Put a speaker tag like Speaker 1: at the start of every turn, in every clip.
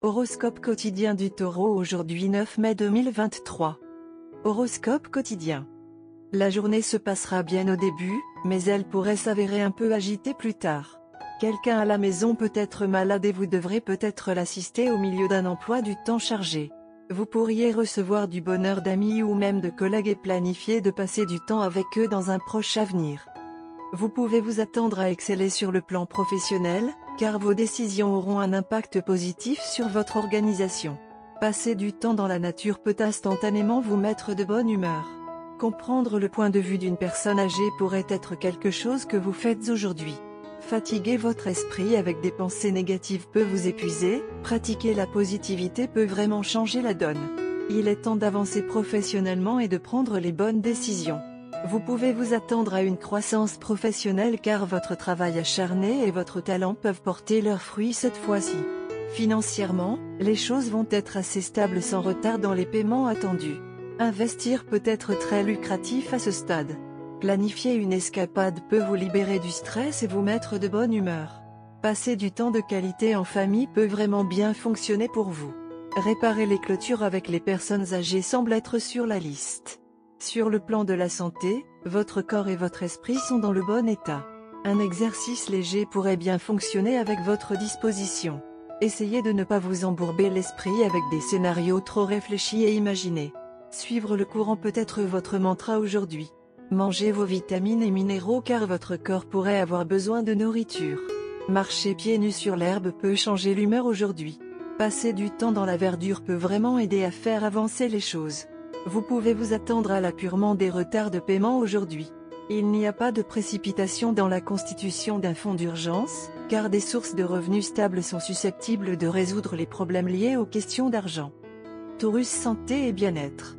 Speaker 1: Horoscope quotidien du Taureau aujourd'hui 9 mai 2023. Horoscope quotidien. La journée se passera bien au début, mais elle pourrait s'avérer un peu agitée plus tard. Quelqu'un à la maison peut être malade et vous devrez peut-être l'assister au milieu d'un emploi du temps chargé. Vous pourriez recevoir du bonheur d'amis ou même de collègues et planifier de passer du temps avec eux dans un proche avenir. Vous pouvez vous attendre à exceller sur le plan professionnel, car vos décisions auront un impact positif sur votre organisation. Passer du temps dans la nature peut instantanément vous mettre de bonne humeur. Comprendre le point de vue d'une personne âgée pourrait être quelque chose que vous faites aujourd'hui. Fatiguer votre esprit avec des pensées négatives peut vous épuiser, pratiquer la positivité peut vraiment changer la donne. Il est temps d'avancer professionnellement et de prendre les bonnes décisions. Vous pouvez vous attendre à une croissance professionnelle car votre travail acharné et votre talent peuvent porter leurs fruits cette fois-ci. Financièrement, les choses vont être assez stables sans retard dans les paiements attendus. Investir peut être très lucratif à ce stade. Planifier une escapade peut vous libérer du stress et vous mettre de bonne humeur. Passer du temps de qualité en famille peut vraiment bien fonctionner pour vous. Réparer les clôtures avec les personnes âgées semble être sur la liste. Sur le plan de la santé, votre corps et votre esprit sont dans le bon état. Un exercice léger pourrait bien fonctionner avec votre disposition. Essayez de ne pas vous embourber l'esprit avec des scénarios trop réfléchis et imaginés. Suivre le courant peut être votre mantra aujourd'hui. Mangez vos vitamines et minéraux car votre corps pourrait avoir besoin de nourriture. Marcher pieds nus sur l'herbe peut changer l'humeur aujourd'hui. Passer du temps dans la verdure peut vraiment aider à faire avancer les choses. Vous pouvez vous attendre à l'appurement des retards de paiement aujourd'hui. Il n'y a pas de précipitation dans la constitution d'un fonds d'urgence, car des sources de revenus stables sont susceptibles de résoudre les problèmes liés aux questions d'argent. Taurus santé et bien-être.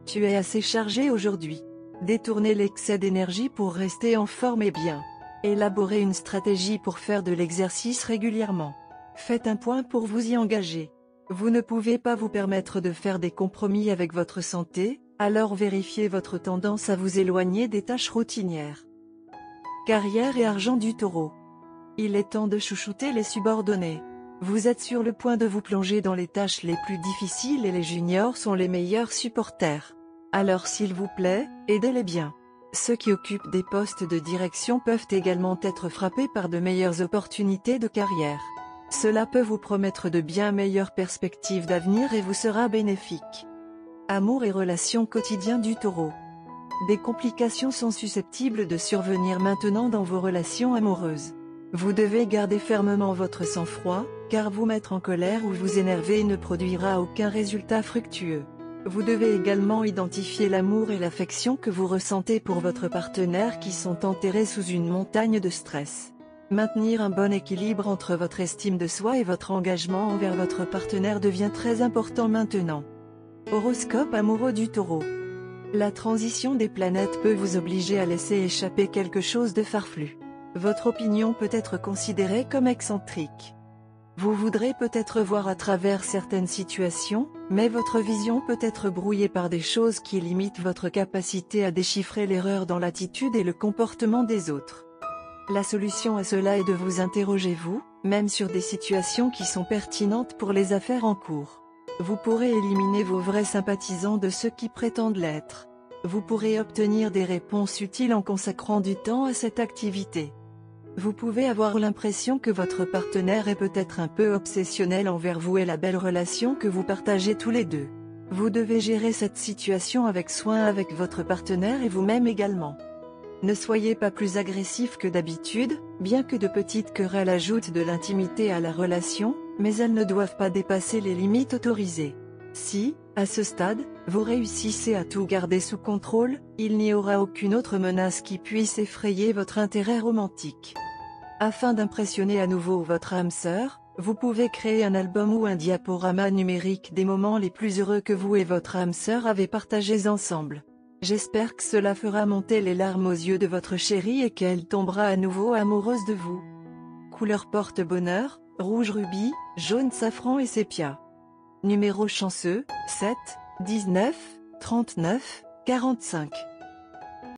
Speaker 1: Tu es assez chargé aujourd'hui. Détournez l'excès d'énergie pour rester en forme et bien. Élaborez une stratégie pour faire de l'exercice régulièrement. Faites un point pour vous y engager. Vous ne pouvez pas vous permettre de faire des compromis avec votre santé, alors vérifiez votre tendance à vous éloigner des tâches routinières. Carrière et argent du Taureau. Il est temps de chouchouter les subordonnés. Vous êtes sur le point de vous plonger dans les tâches les plus difficiles et les juniors sont les meilleurs supporters. Alors s'il vous plaît, aidez-les bien. Ceux qui occupent des postes de direction peuvent également être frappés par de meilleures opportunités de carrière. Cela peut vous promettre de bien meilleures perspectives d'avenir et vous sera bénéfique. Amour et relations quotidiens du Taureau. Des complications sont susceptibles de survenir maintenant dans vos relations amoureuses. Vous devez garder fermement votre sang-froid, car vous mettre en colère ou vous énerver ne produira aucun résultat fructueux. Vous devez également identifier l'amour et l'affection que vous ressentez pour votre partenaire qui sont enterrés sous une montagne de stress. Maintenir un bon équilibre entre votre estime de soi et votre engagement envers votre partenaire devient très important maintenant. Horoscope amoureux du Taureau. La transition des planètes peut vous obliger à laisser échapper quelque chose de farfelu. Votre opinion peut être considérée comme excentrique. Vous voudrez peut-être voir à travers certaines situations, mais votre vision peut être brouillée par des choses qui limitent votre capacité à déchiffrer l'erreur dans l'attitude et le comportement des autres. La solution à cela est de vous interroger vous, même sur des situations qui sont pertinentes pour les affaires en cours. Vous pourrez éliminer vos vrais sympathisants de ceux qui prétendent l'être. Vous pourrez obtenir des réponses utiles en consacrant du temps à cette activité. Vous pouvez avoir l'impression que votre partenaire est peut-être un peu obsessionnel envers vous et la belle relation que vous partagez tous les deux. Vous devez gérer cette situation avec soin avec votre partenaire et vous-même également. Ne soyez pas plus agressif que d'habitude, bien que de petites querelles ajoutent de l'intimité à la relation, mais elles ne doivent pas dépasser les limites autorisées. Si, à ce stade, vous réussissez à tout garder sous contrôle, il n'y aura aucune autre menace qui puisse effrayer votre intérêt romantique. Afin d'impressionner à nouveau votre âme sœur, vous pouvez créer un album ou un diaporama numérique des moments les plus heureux que vous et votre âme sœur avez partagés ensemble. J'espère que cela fera monter les larmes aux yeux de votre chérie et qu'elle tombera à nouveau amoureuse de vous. Couleur porte-bonheur, rouge rubis, jaune safran et sépia. Numéro chanceux, 7, 19, 39, 45.